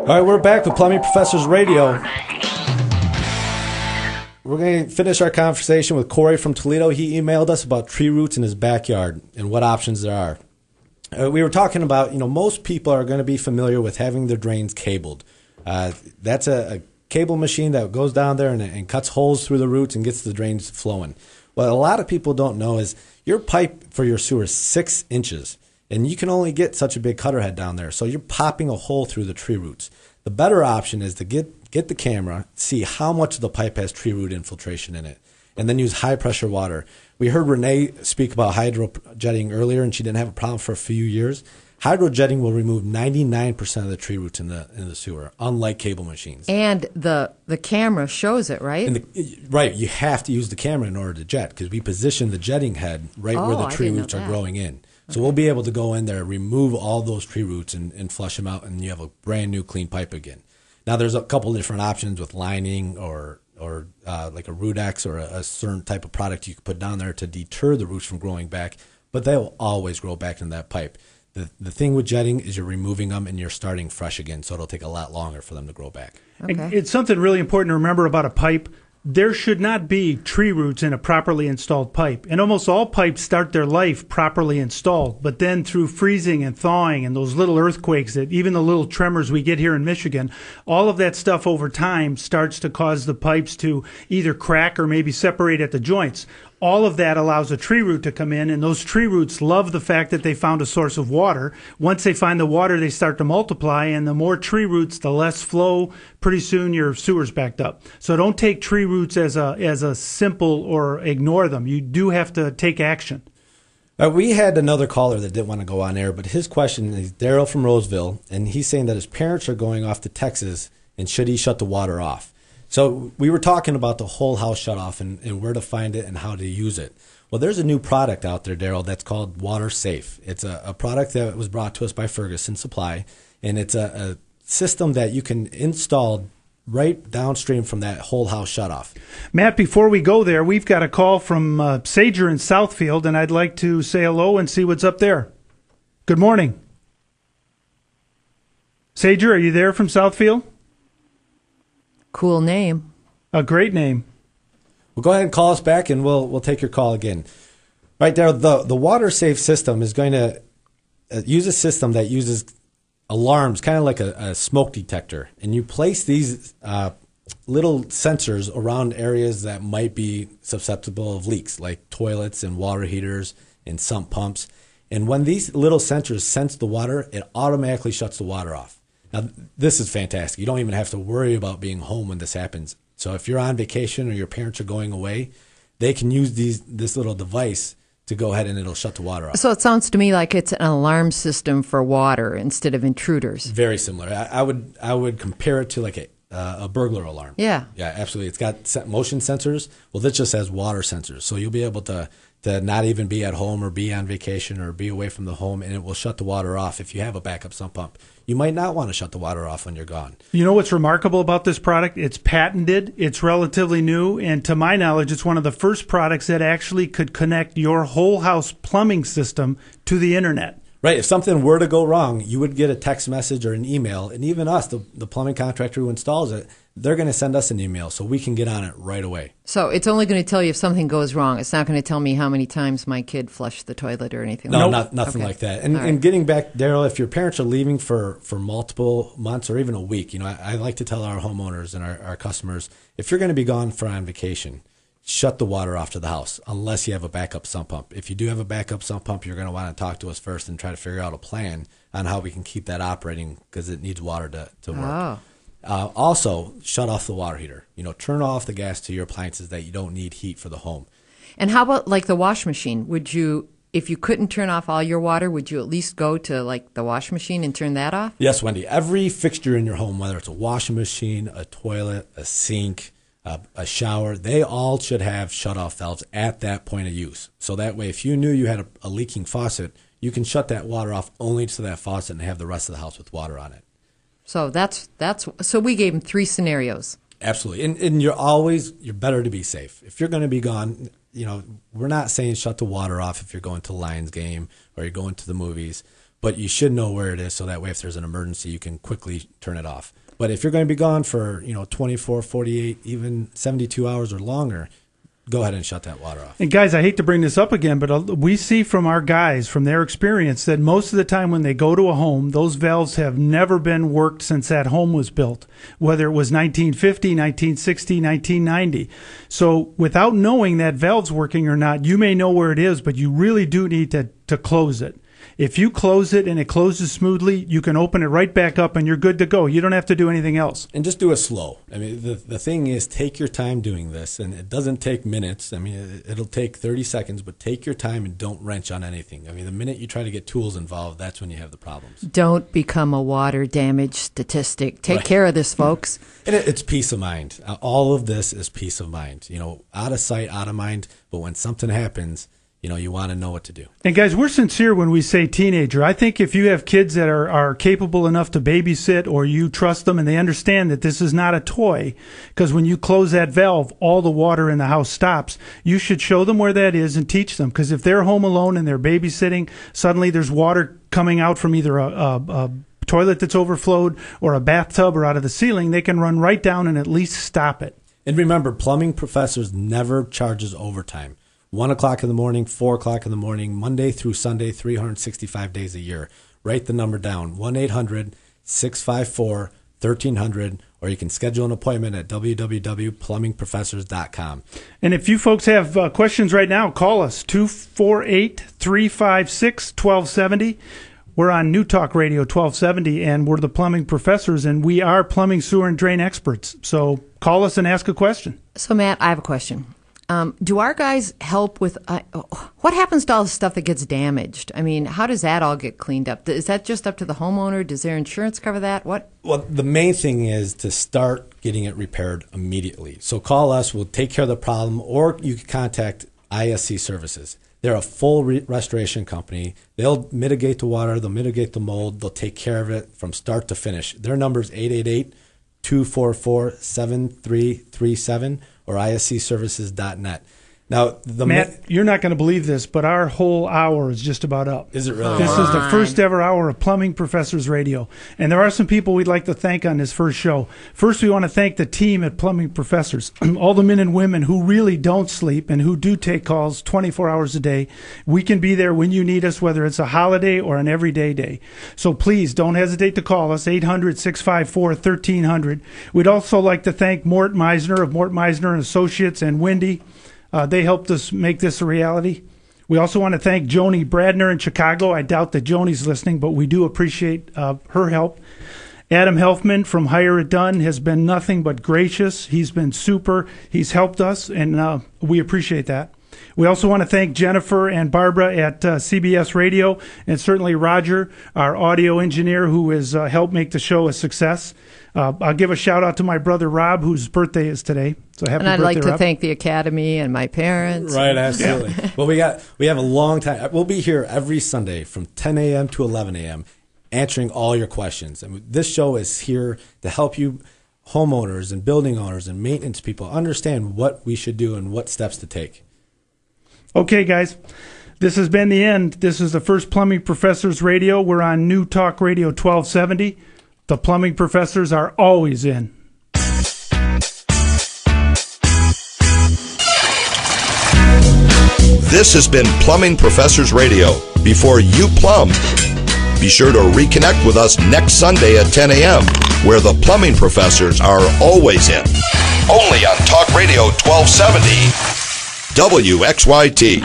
All right, we're back with Plumbing Professors Radio. We're going to finish our conversation with Corey from Toledo. He emailed us about tree roots in his backyard and what options there are. We were talking about, most people are going to be familiar with having their drains cabled. That's a cable machine that goes down there and cuts holes through the roots and gets the drains flowing. What a lot of people don't know is your pipe for your sewer is 6 inches, and you can only get such a big cutter head down there. So you're popping a hole through the tree roots. The better option is to get the camera, see how much of the pipe has tree root infiltration in it, and then use high-pressure water. We heard Renee speak about hydrojetting earlier, and she didn't have a problem for a few years. Hydrojetting will remove 99% of the tree roots in the sewer, unlike cable machines. And the camera shows it, right? Right. You have to use the camera in order to jet because we position the jetting head right where the tree roots are growing in. So we'll be able to go in there, remove all those tree roots and flush them out, and you have a brand new clean pipe again. Now, there's a couple of different options with lining or like a Rootex or a certain type of product you can put down there to deter the roots from growing back, but they'll always grow back in that pipe. The thing with jetting is you're removing them and you're starting fresh again, so it'll take a lot longer for them to grow back. Okay. It's something really important to remember about a pipe. There should not be tree roots in a properly installed pipe. And almost all pipes start their life properly installed. But then through freezing and thawing and those little earthquakes, that even the little tremors we get here in Michigan, all of that stuff over time starts to cause the pipes to either crack or maybe separate at the joints. All of that allows a tree root to come in, and those tree roots love the fact that they found a source of water. Once they find the water, they start to multiply, and the more tree roots, the less flow. Pretty soon your sewer's backed up. So don't take tree roots as a simple or ignore them. You do have to take action. We had another caller that didn't want to go on air, but his question is Daryl from Roseville, and he's saying that his parents are going off to Texas, and should he shut the water off? So we were talking about the whole house shutoff and where to find it and how to use it. Well, there's a new product out there, Daryl, that's called Water Safe. It's a product that was brought to us by Ferguson Supply, and it's a system that you can install right downstream from that whole house shutoff. Matt, before we go there, we've got a call from Sager in Southfield, and I'd like to say hello and see what's up there. Good morning. Sager, are you there from Southfield? Cool name. A great name. Well, go ahead and call us back, and we'll take your call again. Right there, the Water Safe system is going to use a system that uses alarms, kind of like a smoke detector. And you place these little sensors around areas that might be susceptible of leaks, like toilets and water heaters and sump pumps. And when these little sensors sense the water, it automatically shuts the water off. Now, this is fantastic. You don't even have to worry about being home when this happens. So if you're on vacation or your parents are going away, they can use this little device to go ahead and it'll shut the water off. So it sounds to me like it's an alarm system for water instead of intruders. Very similar. I would compare it to like a burglar alarm. Yeah. Yeah, absolutely. It's got motion sensors. Well, this just has water sensors. So you'll be able to not even be at home or be on vacation or be away from the home, and it will shut the water off if you have a backup sump pump. You might not want to shut the water off when you're gone. You know what's remarkable about this product? It's patented, it's relatively new, and to my knowledge, it's one of the first products that actually could connect your whole house plumbing system to the internet. Right. If something were to go wrong, you would get a text message or an email, and even us, the plumbing contractor who installs it, they're going to send us an email so we can get on it right away. So it's only going to tell you if something goes wrong. It's not going to tell me how many times my kid flushed the toilet or anything like that. No, nothing like that. And getting back, Daryl, if your parents are leaving for multiple months or even a week, I like to tell our homeowners and our customers, if you're going to be gone on vacation, shut the water off to the house unless you have a backup sump pump. If you do have a backup sump pump, you're going to want to talk to us first and try to figure out a plan on how we can keep that operating because it needs water to work. Oh. Also, shut off the water heater. Turn off the gas to your appliances that you don't need heat for the home. And how about like the wash machine? Would you, if you couldn't turn off all your water, would you at least go to like the wash machine and turn that off? Yes, Wendy. Every fixture in your home, whether it's a washing machine, a toilet, a sink, a shower, they all should have shut-off valves at that point of use. So that way, if you knew you had a leaking faucet, you can shut that water off only to that faucet and have the rest of the house with water on it. So so we gave him 3 scenarios. Absolutely. And you're better to be safe. If you're going to be gone, we're not saying shut the water off if you're going to the Lions game or you're going to the movies. but you should know where it is so that way if there's an emergency, you can quickly turn it off. But if you're going to be gone for 24, 48, even 72 hours or longer, go ahead and shut that water off. And guys, I hate to bring this up again, but we see from our guys, from their experience, that most of the time when they go to a home, those valves have never been worked since that home was built, whether it was 1950, 1960, 1990. So without knowing that valve's working or not, you may know where it is, but you really do need to close it. If you close it and it closes smoothly, you can open it right back up and you're good to go. You don't have to do anything else. And just do it slow. I mean, the thing is, take your time doing this, and it doesn't take minutes. I mean, it'll take 30 seconds, but take your time and don't wrench on anything. I mean, the minute you try to get tools involved, that's when you have the problems. Don't become a water damage statistic. Take care of this, folks. And it's peace of mind. All of this is peace of mind. Out of sight, out of mind, but when something happens, you want to know what to do. And guys, we're sincere when we say teenager. I think if you have kids that are capable enough to babysit, or you trust them and they understand that this is not a toy, because when you close that valve, all the water in the house stops. You should show them where that is and teach them, because if they're home alone and they're babysitting, suddenly there's water coming out from either a toilet that's overflowed or a bathtub or out of the ceiling, they can run right down and at least stop it. And remember, Plumbing Professors never charges overtime. 1 o'clock in the morning, 4 o'clock in the morning, Monday through Sunday, 365 days a year. Write the number down, 1-800-654-1300, or you can schedule an appointment at www.plumbingprofessors.com. And if you folks have questions right now, call us, 248-356-1270. We're on New Talk Radio 1270, and we're the Plumbing Professors, and we are plumbing, sewer, and drain experts. So call us and ask a question. So, Matt, I have a question. Do our guys help with what happens to all the stuff that gets damaged? I mean, how does that all get cleaned up? Is that just up to the homeowner? Does their insurance cover that? What? Well, the main thing is to start getting it repaired immediately. So call us. We'll take care of the problem, or you can contact ISC Services. They're a full restoration company. They'll mitigate the water. They'll mitigate the mold. They'll take care of it from start to finish. Their number is 888-244-7337 or iscservices.net. Now, Matt, you're not going to believe this, but our whole hour is just about up. Is it really? This is the first ever hour of Plumbing Professors Radio. And there are some people we'd like to thank on this first show. First, we want to thank the team at Plumbing Professors, all the men and women who really don't sleep and who do take calls 24 hours a day. We can be there when you need us, whether it's a holiday or an everyday day. So please don't hesitate to call us, 800-654-1300. We'd also like to thank Mort Meisner of Mort Meisner and Associates and Wendy. They helped us make this a reality. We also want to thank Joni Bradner in Chicago. I doubt that Joni's listening, but we do appreciate her help. Adam Helfman from Hire It Done has been nothing but gracious. He's been super. He's helped us, and we appreciate that. We also want to thank Jennifer and Barbara at CBS Radio, and certainly Roger, our audio engineer, who has helped make the show a success. I'll give a shout-out to my brother Rob, whose birthday is today. So happy birthday, And I'd like to Rob. thank the Academy and my parents. Right, absolutely. Yeah. Well, we have a long time. We'll be here every Sunday from 10 a.m. to 11 a.m. answering all your questions. I mean, this show is here to help you homeowners and building owners and maintenance people understand what we should do and what steps to take. Okay, guys, this has been the end. This is the first Plumbing Professors Radio. We're on New Talk Radio 1270. The Plumbing Professors are always in. This has been Plumbing Professors Radio. Before you plumb, be sure to reconnect with us next Sunday at 10 a.m., where the Plumbing Professors are always in. Only on Talk Radio 1270. WXYT.